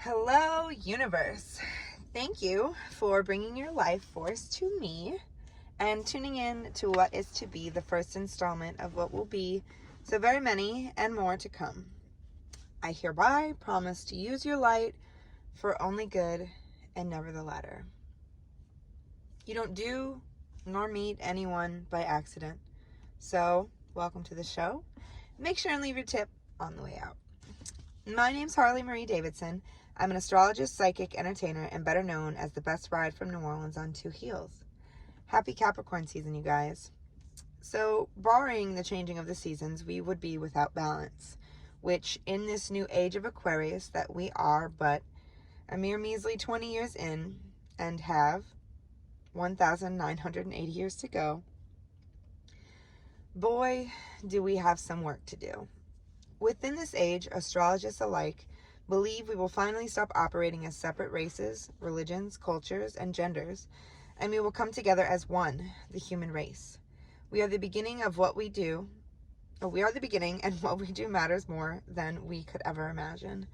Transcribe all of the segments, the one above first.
Hello, universe. Thank you for bringing your life force to me and tuning in to what is to be the first installment of what will be so very many and more to come. I hereby promise to use your light for only good and never the latter. You don't do nor meet anyone by accident. So, welcome to the show. Make sure and leave your tip on the way out. My name's Harley Marie Davidson. I'm an astrologist, psychic, entertainer, and better known as the best bride from New Orleans on two heels. Happy Capricorn season, you guys. So, barring the changing of the seasons, we would be without balance, which in this new age of Aquarius that we are but a mere measly 20 years in and have 1,980 years to go, boy, do we have some work to do. Within this age, astrologists alike believe we will finally stop operating as separate races, religions, cultures, and genders, and we will come together as one, the human race. We are the beginning of what we do. We are the beginning, and what we do matters more than we could ever imagine.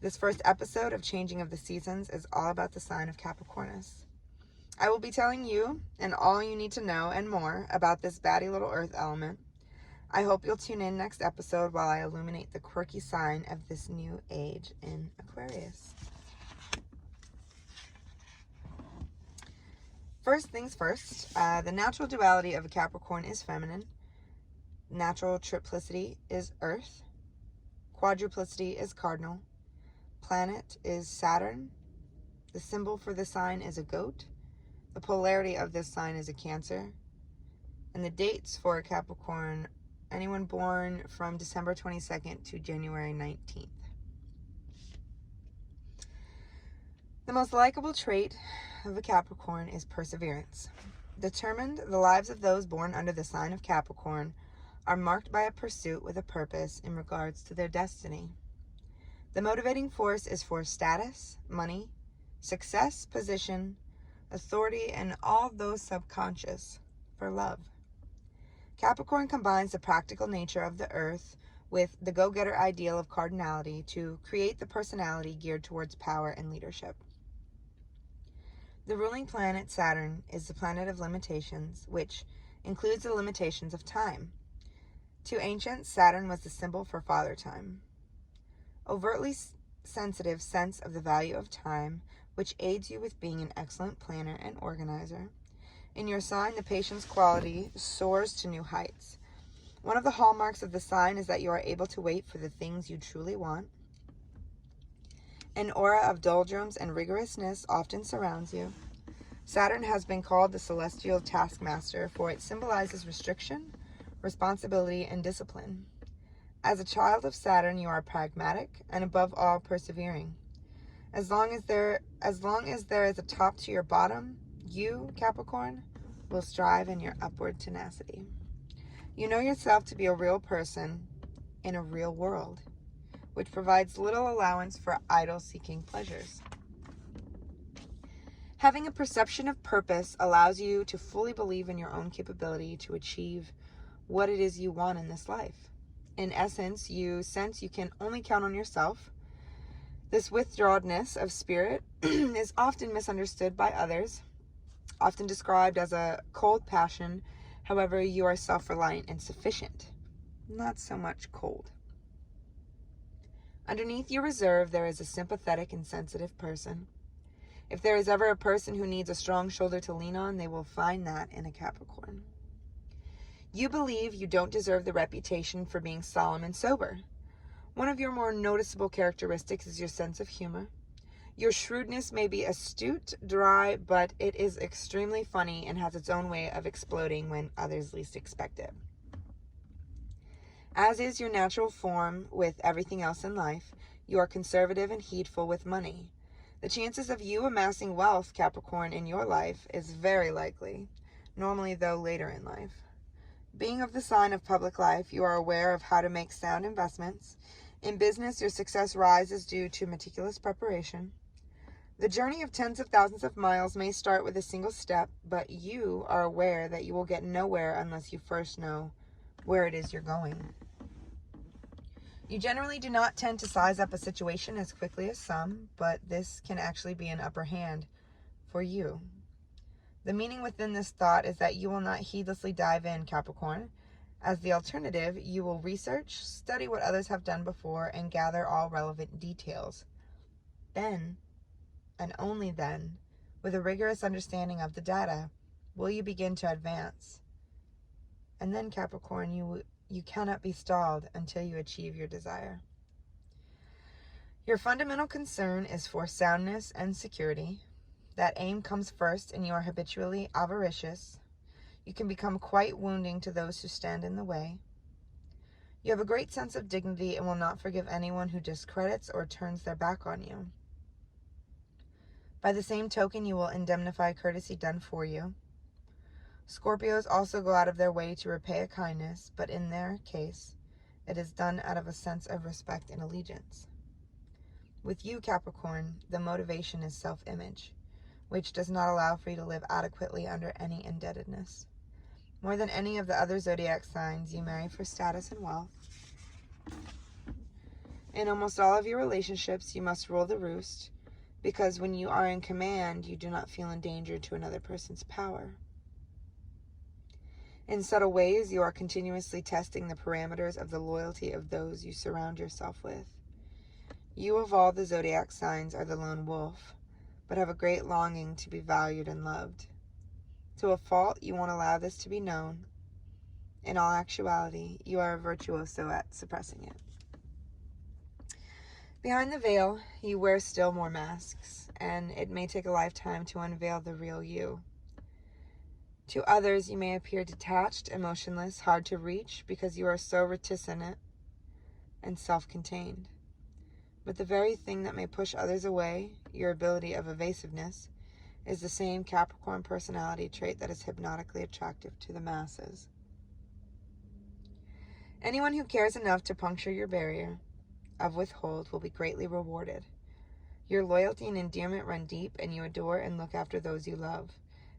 This first episode of Changing of the Seasons is all about the sign of Capricornus. I will be telling you, and all you need to know and more, about this batty little earth element. I hope you'll tune in next episode while I illuminate the quirky sign of this new age in Aquarius. First things first, the natural duality of a Capricorn is feminine. Natural triplicity is Earth. Quadruplicity is cardinal. Planet is Saturn. The symbol for the sign is a goat. The polarity of this sign is a Cancer. And the dates for a Capricorn, anyone born from December 22nd to January 19th. The most likable trait of a Capricorn is perseverance. Determined, the lives of those born under the sign of Capricorn are marked by a pursuit with a purpose in regards to their destiny. The motivating force is for status, money, success, position, authority, and all those subconscious for love. Capricorn combines the practical nature of the earth with the go-getter ideal of cardinality to create the personality geared towards power and leadership. The ruling planet, Saturn, is the planet of limitations, which includes the limitations of time. To ancients, Saturn was the symbol for father time. Overtly sensitive sense of the value of time, which aids you with being an excellent planner and organizer. In your sign, the patience quality soars to new heights. One of the hallmarks of the sign is that you are able to wait for the things you truly want. An aura of doldrums and rigorousness often surrounds you. Saturn has been called the celestial taskmaster, for it symbolizes restriction, responsibility, and discipline. As a child of Saturn, you are pragmatic and above all persevering. As long as there is a top to your bottom, you, Capricorn, will strive in your upward tenacity. You know yourself to be a real person in a real world, which provides little allowance for idle-seeking pleasures. Having a perception of purpose allows you to fully believe in your own capability to achieve what it is you want in this life. In essence, you sense you can only count on yourself. This withdrawedness of spirit is often misunderstood by others, often described as a cold passion. However, you are self-reliant and sufficient, not so much cold. Underneath your reserve, there is a sympathetic and sensitive person. If there is ever a person who needs a strong shoulder to lean on, they will find that in a Capricorn. You believe you don't deserve the reputation for being solemn and sober. One of your more noticeable characteristics is your sense of humor. Your shrewdness may be astute, dry, but it is extremely funny and has its own way of exploding when others least expect it. As is your natural form with everything else in life, you are conservative and heedful with money. The chances of you amassing wealth, Capricorn, in your life is very likely, normally though later in life. Being of the sign of public life, you are aware of how to make sound investments. In business, your success rises due to meticulous preparation. The journey of tens of thousands of miles may start with a single step, but you are aware that you will get nowhere unless you first know where it is you're going. You generally do not tend to size up a situation as quickly as some, but this can actually be an upper hand for you. The meaning within this thought is that you will not heedlessly dive in, Capricorn. As the alternative, you will research, study what others have done before, and gather all relevant details. Then, and only then, with a rigorous understanding of the data, will you begin to advance. And then, Capricorn, you cannot be stalled until you achieve your desire. Your fundamental concern is for soundness and security. That aim comes first, and you are habitually avaricious. You can become quite wounding to those who stand in the way. You have a great sense of dignity and will not forgive anyone who discredits or turns their back on you. By the same token, you will indemnify courtesy done for you. Scorpios also go out of their way to repay a kindness, but in their case, it is done out of a sense of respect and allegiance. With you, Capricorn, the motivation is self-image, which does not allow for you to live adequately under any indebtedness. More than any of the other zodiac signs, you marry for status and wealth. In almost all of your relationships, you must rule the roost, because when you are in command, you do not feel in danger to another person's power. In subtle ways, you are continuously testing the parameters of the loyalty of those you surround yourself with. You of all the zodiac signs are the lone wolf, but have a great longing to be valued and loved. To a fault, you won't allow this to be known. In all actuality, you are a virtuoso at suppressing it. Behind the veil, you wear still more masks, and it may take a lifetime to unveil the real you. To others, you may appear detached, emotionless, hard to reach, because you are so reticent and self-contained. But the very thing that may push others away, your ability of evasiveness, is the same Capricorn personality trait that is hypnotically attractive to the masses. Anyone who cares enough to puncture your barrier of withhold will be greatly rewarded. Your loyalty and endearment run deep, and you adore and look after those you love,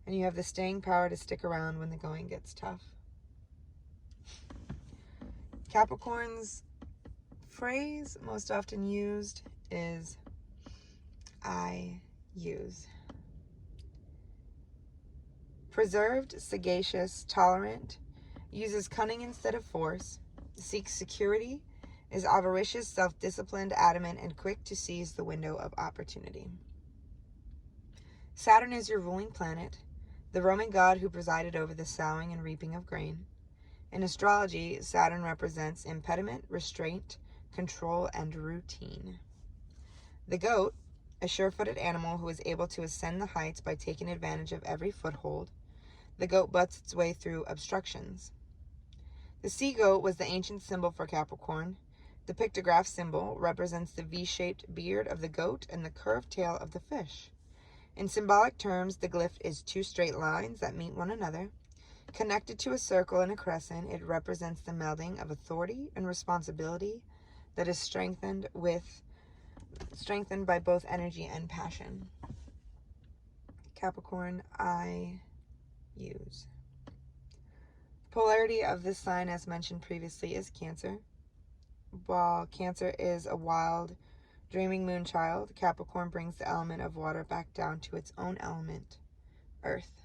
and you have the staying power to stick around when the going gets tough. Capricorn's phrase most often used is I use. Preserved, sagacious, tolerant, uses cunning instead of force, seeks security, is avaricious, self-disciplined, adamant, and quick to seize the window of opportunity. Saturn is your ruling planet, the Roman god who presided over the sowing and reaping of grain. In astrology, Saturn represents impediment, restraint, control, and routine. The goat, a sure-footed animal who is able to ascend the heights by taking advantage of every foothold. The goat butts its way through obstructions. The sea goat was the ancient symbol for Capricorn. The pictograph symbol represents the V-shaped beard of the goat and the curved tail of the fish. In symbolic terms, the glyph is two straight lines that meet one another. Connected to a circle and a crescent, it represents the melding of authority and responsibility that is strengthened by both energy and passion. Capricorn, I use. Polarity of this sign, as mentioned previously, is Cancer. While Cancer is a wild, dreaming moon child, Capricorn brings the element of water back down to its own element, Earth.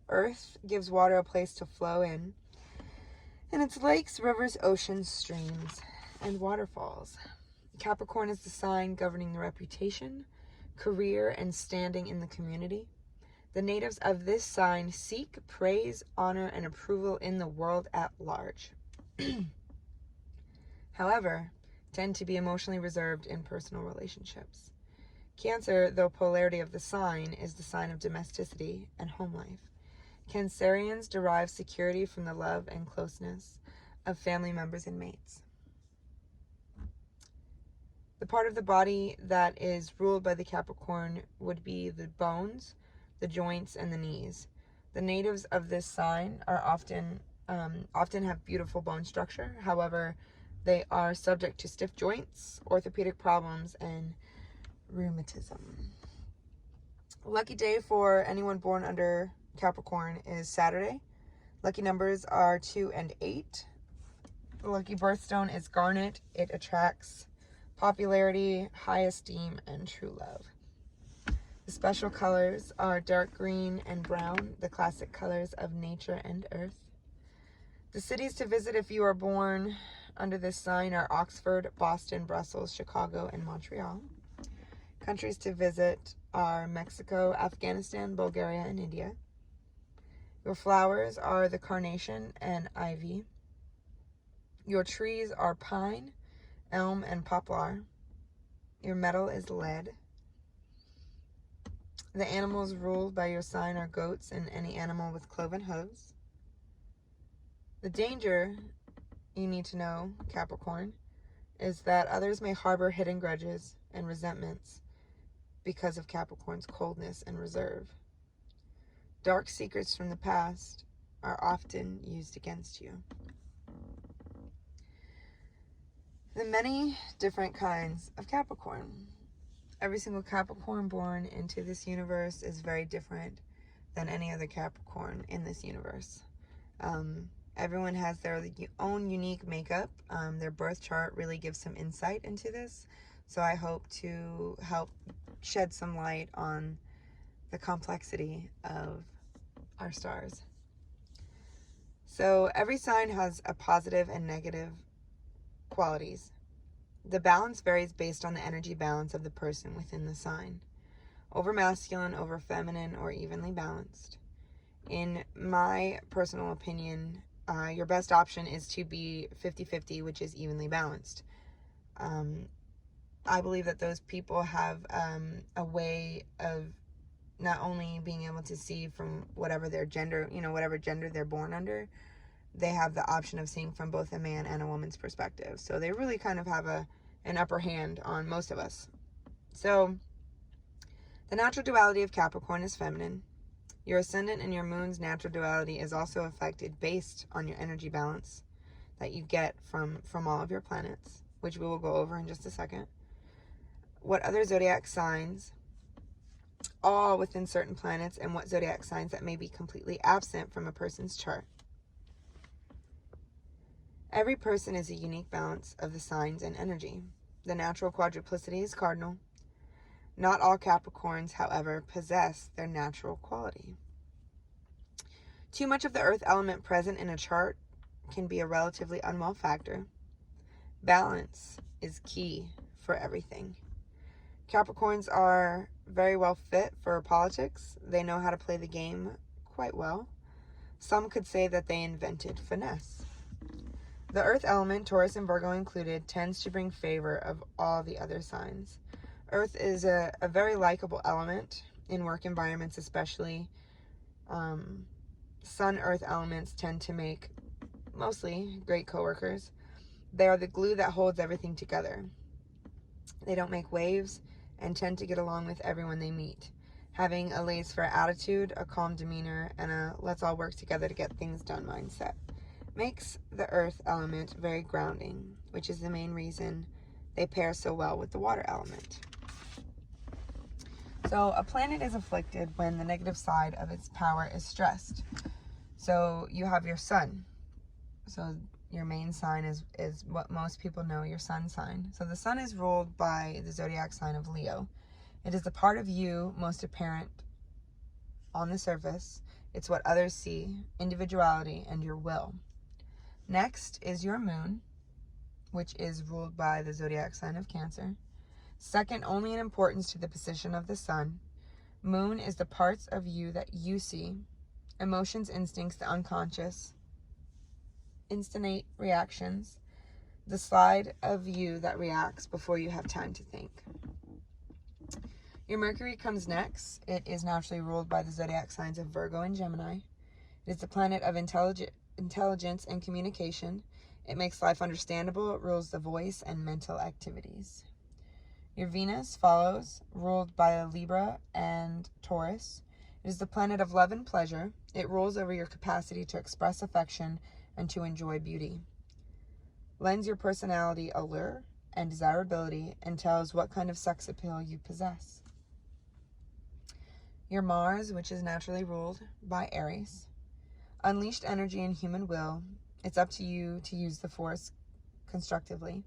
Earth gives water a place to flow in its lakes, rivers, oceans, streams, and waterfalls. Capricorn is the sign governing the reputation, career, and standing in the community. The natives of this sign seek praise, honor, and approval in the world at large. However, tend to be emotionally reserved in personal relationships. Cancer, though polarity of the sign, is the sign of domesticity and home life. Cancerians derive security from the love and closeness of family members and mates. The part of the body that is ruled by the Capricorn would be the bones, the joints, and the knees. The natives of this sign are often have beautiful bone structure. However, they are subject to stiff joints, orthopedic problems, and rheumatism. Lucky day for anyone born under Capricorn is Saturday. Lucky numbers are 2 and 8. The lucky birthstone is garnet. It attracts popularity, high esteem, and true love. The special colors are dark green and brown, the classic colors of nature and earth. The cities to visit if you are born under this sign are Oxford, Boston, Brussels, Chicago, and Montreal. Countries to visit are Mexico, Afghanistan, Bulgaria, and India. Your flowers are the carnation and ivy. Your trees are pine, elm, and poplar. Your metal is lead. The animals ruled by your sign are goats and any animal with cloven hooves. The danger you need to know, Capricorn, is that others may harbor hidden grudges and resentments because of Capricorn's coldness and reserve. Dark secrets from the past are often used against you. The many different kinds of Capricorn. Every single Capricorn born into this universe is very different than any other Capricorn in this universe. Everyone has their own unique makeup. Their birth chart really gives some insight into this. So I hope to help shed some light on the complexity of our stars. So every sign has a positive and negative qualities. The balance varies based on the energy balance of the person within the sign. Over masculine, over feminine, or evenly balanced. In my personal opinion, your best option is to be 50-50, which is evenly balanced. I believe that those people have a way of not only being able to see from whatever their gender, whatever gender they're born under, they have the option of seeing from both a man and a woman's perspective. So they really kind of have an upper hand on most of us. So the natural duality of Capricorn is feminine. Your ascendant and your moon's natural duality is also affected based on your energy balance that you get from all of your planets, which we will go over in just a second. What other zodiac signs, all within certain planets, and what zodiac signs that may be completely absent from a person's chart. Every person is a unique balance of the signs and energy. The natural quadruplicity is cardinal. Not all Capricorns, however, possess their natural quality. Too much of the earth element present in a chart can be a relatively unwell factor. Balance is key for everything. Capricorns are very well fit for politics. They know how to play the game quite well. Some could say that they invented finesse. The earth element, Taurus and Virgo included, tends to bring favor of all the other signs. Earth is a very likable element in work environments, especially. Sun earth elements tend to make mostly great coworkers. They are the glue that holds everything together. They don't make waves and tend to get along with everyone they meet, having a laissez-faire attitude, a calm demeanor, and a let's all work together to get things done mindset. Makes the earth element very grounding, which is the main reason they pair so well with the water element. So a planet is afflicted when the negative side of its power is stressed. So you have your sun. So your main sign is what most people know, your sun sign. So the sun is ruled by the zodiac sign of Leo. It is the part of you most apparent on the surface. It's what others see, individuality, and your will. Next is your moon, which is ruled by the zodiac sign of Cancer. Second only in importance to the position of the sun. Moon is the parts of you that you see, emotions, instincts, the unconscious, instant reactions, the side of you that reacts before you have time to think. Your Mercury comes next. It is naturally ruled by the zodiac signs of Virgo and Gemini. It is the planet of intelligence and communication. It makes life understandable. It rules the voice and mental activities. Your Venus follows, ruled by Libra and Taurus. It is the planet of love and pleasure. It rules over your capacity to express affection and to enjoy beauty. Lends your personality allure and desirability and tells what kind of sex appeal you possess. Your Mars, which is naturally ruled by Aries. Unleashed energy and human will. It's up to you to use the force constructively.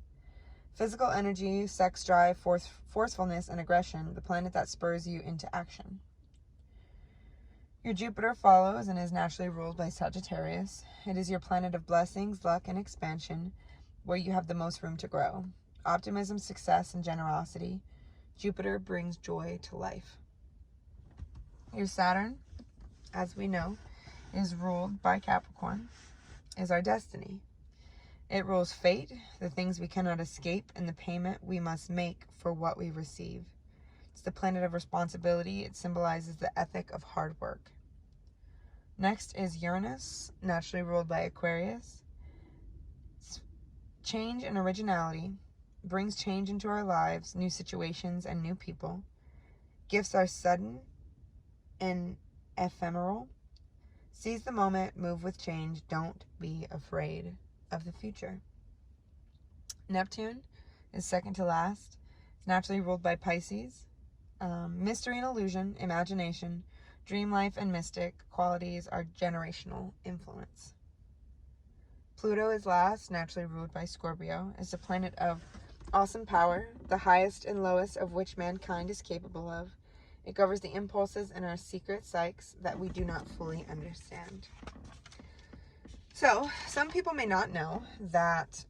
Physical energy, sex drive, forcefulness, and aggression, the planet that spurs you into action. Your Jupiter follows and is naturally ruled by Sagittarius. It is your planet of blessings, luck, and expansion, where you have the most room to grow. Optimism, success, and generosity. Jupiter brings joy to life. Your Saturn, as we know, is ruled by Capricorn, is our destiny. It rules fate, the things we cannot escape, and the payment we must make for what we receive. It's the planet of responsibility. It symbolizes the ethic of hard work. Next is Uranus, naturally ruled by Aquarius. Change and originality brings change into our lives, new situations, and new people. Gifts are sudden and ephemeral. Seize the moment, move with change. Don't be afraid of the future. Neptune is second to last. It's naturally ruled by Pisces. Mystery and illusion, imagination, dream life, and mystic qualities are generational influence. Pluto is last, naturally ruled by Scorpio. It's a planet of awesome power, the highest and lowest of which mankind is capable of. It governs the impulses and our secret psyches that we do not fully understand. So, some people may not know that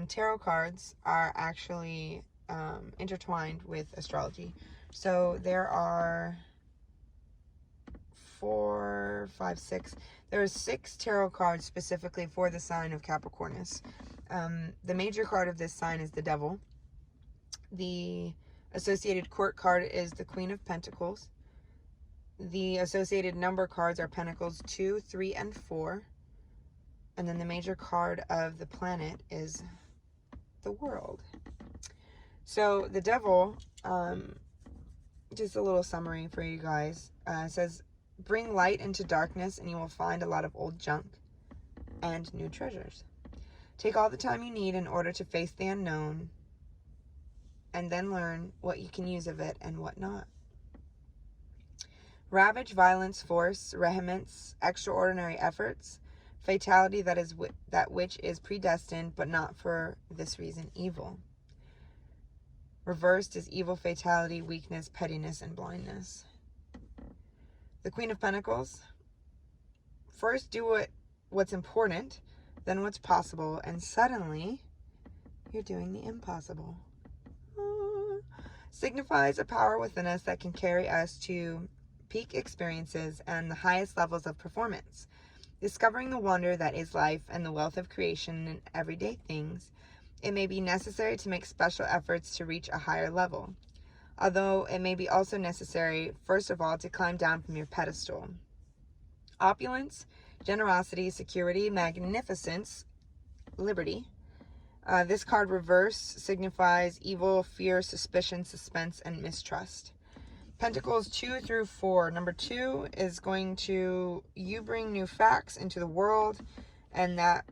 tarot cards are actually intertwined with astrology. So, there are 6 tarot cards specifically for the sign of Capricornus. The major card of this sign is the Devil. The associated court card is the Queen of Pentacles. The associated number cards are Pentacles 2, 3, and 4. And then the major card of the planet is the World. So the Devil, just a little summary for you guys, says, bring light into darkness and you will find a lot of old junk and new treasures. Take all the time you need in order to face the unknown and then learn what you can use of it and what not. Ravage, violence, force, vehemence, extraordinary efforts, fatality that which is predestined but not for this reason evil. Reversed is evil, fatality, weakness, pettiness, and blindness. The Queen of Pentacles. First do what's important, then what's possible, and suddenly you're doing the impossible. Signifies a power within us that can carry us to peak experiences and the highest levels of performance. Discovering the wonder that is life and the wealth of creation in everyday things, it may be necessary to make special efforts to reach a higher level. Although it may be also necessary, first of all, to climb down from your pedestal. Opulence, generosity, security, magnificence, liberty. This card reverse signifies evil, fear, suspicion, suspense, and mistrust. Pentacles 2 through 4. Number 2 is going to, you bring new facts into the world, and that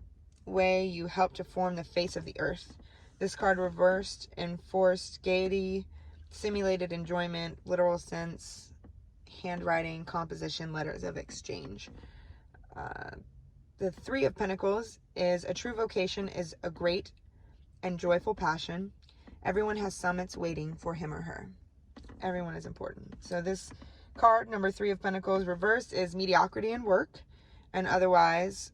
way you help to form the face of the earth. This card reversed, enforced gaiety, simulated enjoyment, literal sense, handwriting, composition, letters of exchange. The 3 of Pentacles is a true vocation is a great and joyful passion. Everyone has summits waiting for him or her. Everyone is important. So this card, number 3 of Pentacles, reversed is mediocrity in work, and otherwise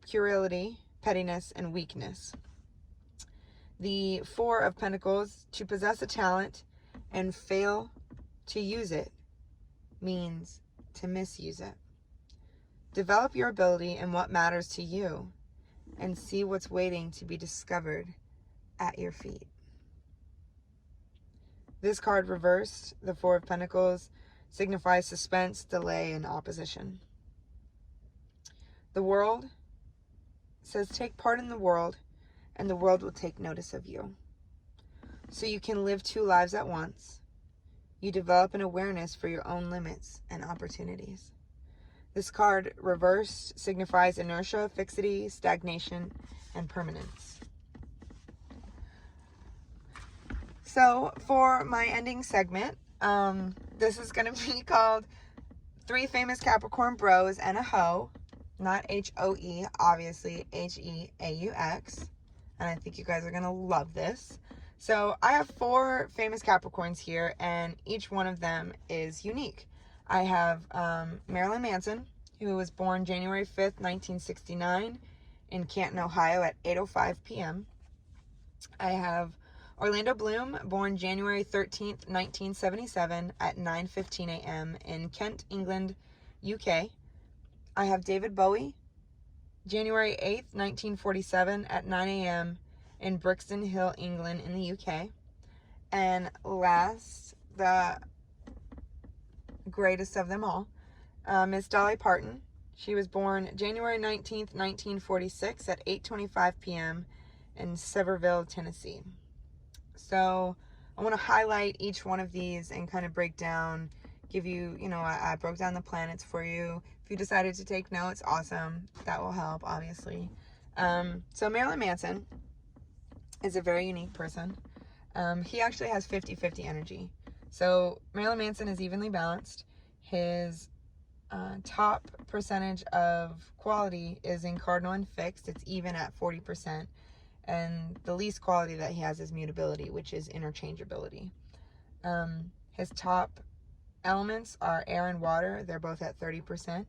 puerility, pettiness, and weakness. The 4 of Pentacles, to possess a talent and fail to use it means to misuse it. Develop your ability and what matters to you and see what's waiting to be discovered at your feet. This card reversed, the 4 of Pentacles, signifies suspense, delay, and opposition. The World says take part in the world and the world will take notice of you. So you can live 2 lives at once. You develop an awareness for your own limits and opportunities. This card reversed signifies inertia, fixity, stagnation, and permanence. So for my ending segment, this is going to be called 3 Famous Capricorn Bros and a Hoe. Not H-O-E, obviously H-E-A-U-X. And I think you guys are going to love this. So I have 4 famous Capricorns here, and each one of them is unique. I have Marilyn Manson, who was born January 5th, 1969 in Canton, Ohio at 8:05 p.m. I have Orlando Bloom, born January 13th, 1977 at 9:15 a.m. in Kent, England, UK. I have David Bowie, January 8th, 1947 at 9 a.m. in Brixton Hill, England in the UK. And last, the greatest of them all, Miss Dolly Parton. She was born January 19th, 1946 at 8:25 p.m. in Sevierville, Tennessee. So I want to highlight each one of these and kind of break down, give you, I broke down the planets for you. If you decided to take notes, awesome. That will help, obviously. So Marilyn Manson is a very unique person. He actually has 50-50 energy. So Marilyn Manson is evenly balanced. His top percentage of quality is in cardinal and fixed. It's even at 40%. And the least quality that he has is mutability, which is interchangeability. His top elements are air and water. They're both at 30%.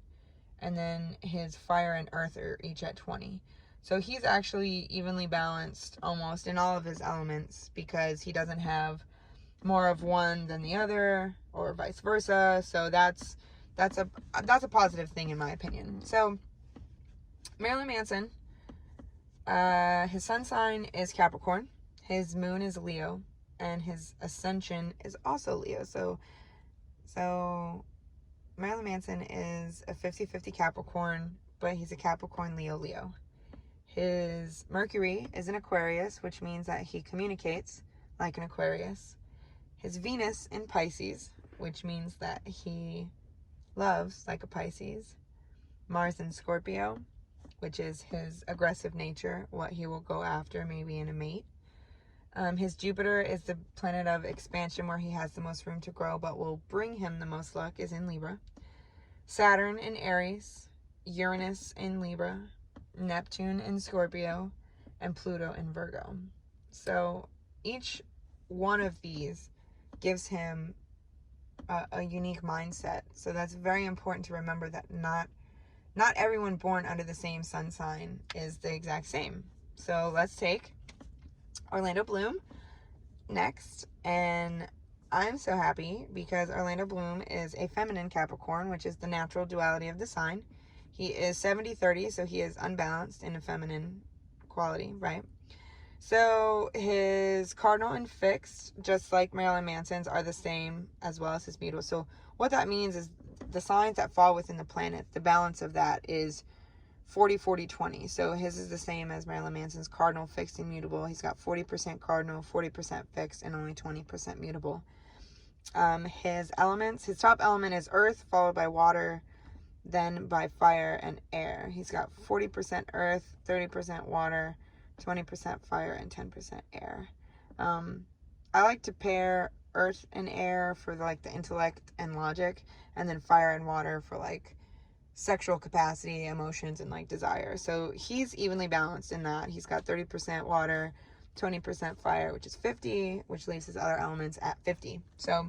And then his fire and earth are each at 20%. So he's actually evenly balanced almost in all of his elements, because he doesn't have more of one than the other, or vice versa. So that's a positive thing in my opinion. So Marilyn Manson, his sun sign is Capricorn, his moon is Leo, and his ascension is also Leo. So Marilyn Manson is a 50-50 Capricorn, but he's a Capricorn Leo. His Mercury is an Aquarius, which means that he communicates like an Aquarius. His Venus in Pisces, which means that he loves like a Pisces. Mars in Scorpio, which is his aggressive nature, what he will go after maybe in a mate. His Jupiter is the planet of expansion, where he has the most room to grow but will bring him the most luck, is in Libra. Saturn in Aries, Uranus in Libra, Neptune in Scorpio, and Pluto in Virgo. So each one of these gives him a unique mindset. So that's very important to remember, that not everyone born under the same sun sign is the exact same. So let's take Orlando Bloom next. And I'm so happy because Orlando Bloom is a feminine Capricorn, which is the natural duality of the sign. He is 70-30, so he is unbalanced in a feminine quality, right? So his cardinal and fixed, just like Marilyn Manson's, are the same, as well as his mutable. So what that means is the signs that fall within the planet, the balance of that is 40-40-20. So his is the same as Marilyn Manson's, cardinal, fixed, and mutable. He's got 40% cardinal, 40% fixed, and only 20% mutable. His elements, his top element is earth, followed by water, then by fire and air. He's got 40% earth, 30% water, 20% fire, and 10% air. I like to pair earth and air for like the intellect and logic, and then fire and water for like sexual capacity, emotions, and like desire. So he's evenly balanced in that. He's got 30% water, 20% fire, which is 50, which leaves his other elements at 50. So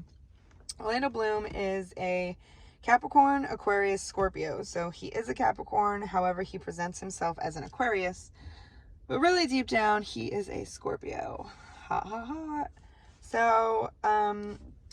Orlando Bloom is a Capricorn, Aquarius, Scorpio. So he is a Capricorn, however, he presents himself as an Aquarius. But really deep down, he is a Scorpio. Ha ha ha. So,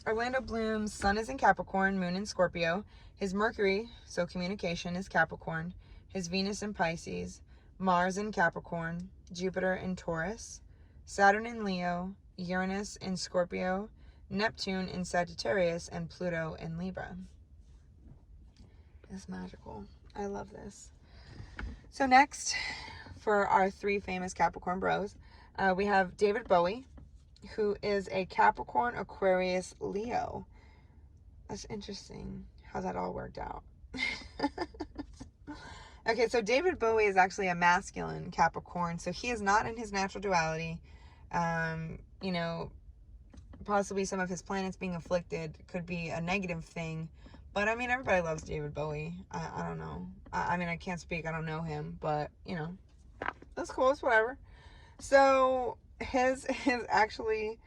Orlando Bloom's sun is in Capricorn, moon in Scorpio. His Mercury, so communication, is Capricorn. His Venus in Pisces. Mars in Capricorn. Jupiter in Taurus. Saturn in Leo. Uranus in Scorpio. Neptune in Sagittarius. And Pluto in Libra. It's magical. I love this. So next, for our 3 famous Capricorn bros, we have David Bowie, who is a Capricorn, Aquarius, Leo. That's interesting how that all worked out. Okay, so David Bowie is actually a masculine Capricorn, so he is not in his natural duality. Possibly some of his planets being afflicted could be a negative thing, But I mean, everybody loves David Bowie. I don't know. I mean, I can't speak. I don't know him, but you know, that's cool. It's whatever. So his is actually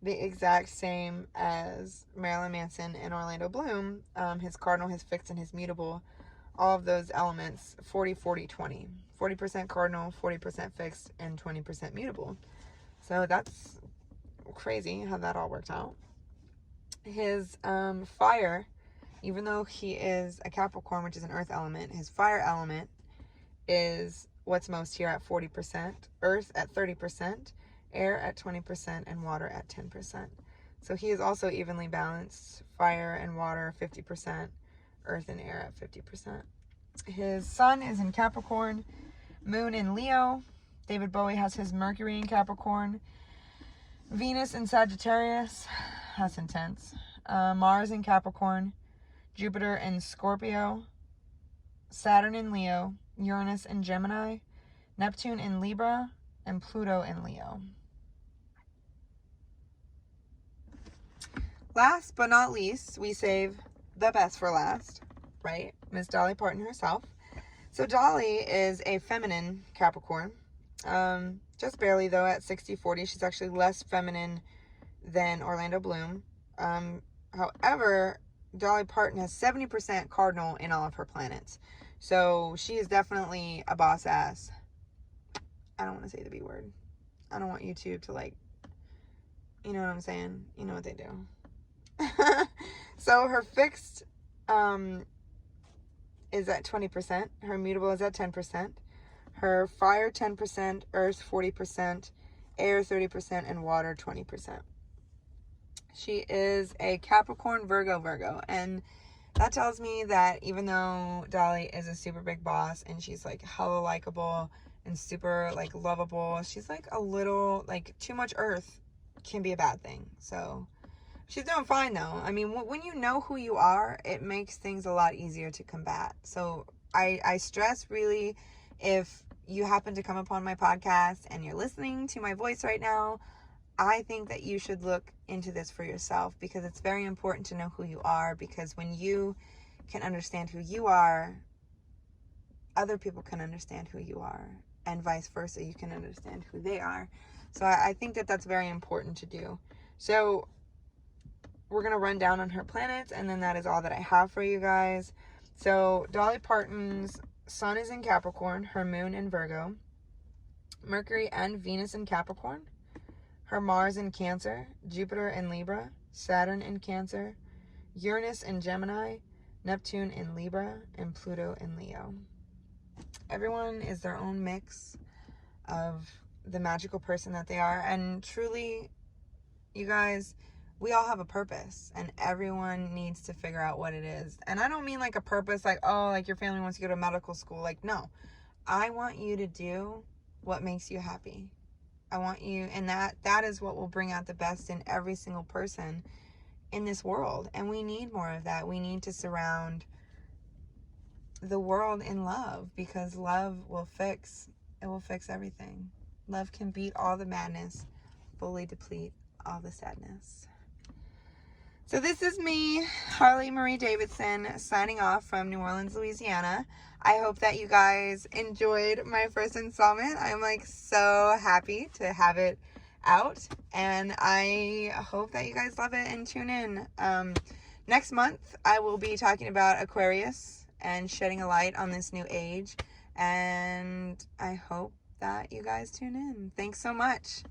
the exact same as Marilyn Manson and Orlando Bloom. His cardinal, his fixed, and his mutable. All of those elements, 40, 40, 20. 40% cardinal, 40% fixed, and 20% mutable. So that's crazy how that all worked out. His fire, even though he is a Capricorn, which is an earth element, his fire element is what's most here at 40%, earth at 30%, air at 20%, and water at 10%. So he is also evenly balanced, fire and water 50%, earth and air at 50%. His sun is in Capricorn, moon in Leo. David Bowie has his Mercury in Capricorn, Venus in Sagittarius. That's intense. Mars in Capricorn, Jupiter in Scorpio, Saturn in Leo, Uranus in Gemini, Neptune in Libra, and Pluto in Leo. Last but not least, we save the best for last, right? Miss Dolly Parton herself. So Dolly is a feminine Capricorn. Just barely, though, at 60-40. She's actually less feminine than Orlando Bloom. However, Dolly Parton has 70% cardinal in all of her planets. So she is definitely a boss ass. I don't want to say the B word. I don't want YouTube to, like, you know what I'm saying? You know what they do. So her fixed is at 20%. Her mutable is at 10%. Her fire 10%, earth 40%, air 30%, and water 20%. She is a Capricorn Virgo, and that tells me that even though Dolly is a super big boss and she's like hella likable and super like lovable, she's like a little like too much earth can be a bad thing. So she's doing fine though. I mean, when you know who you are, it makes things a lot easier to combat. So I stress really, if you happen to come upon my podcast and you're listening to my voice right now, I think that you should look into this for yourself, because it's very important to know who you are, because when you can understand who you are, other people can understand who you are, and vice versa. You can understand who they are. So I think that that's very important to do. So we're going to run down on her planets, and then that is all that I have for you guys. So Dolly Parton's sun is in Capricorn, her moon in Virgo, Mercury and Venus in Capricorn, her Mars in Cancer, Jupiter in Libra, Saturn in Cancer, Uranus in Gemini, Neptune in Libra, and Pluto in Leo. Everyone is their own mix of the magical person that they are. And truly, you guys, we all have a purpose, and everyone needs to figure out what it is. And I don't mean like a purpose like, oh, like your family wants you to go to medical school. Like, no. I want you to do what makes you happy. I want you, and that is what will bring out the best in every single person in this world. And we need more of that. We need to surround the world in love, because love will fix everything. Love can beat all the madness, fully deplete all the sadness. So this is me, Harley Marie Davidson, signing off from New Orleans, Louisiana. I hope that you guys enjoyed my first installment. I'm like so happy to have it out, and I hope that you guys love it and tune in. Next month, I will be talking about Aquarius and shedding a light on this new age, and I hope that you guys tune in. Thanks so much.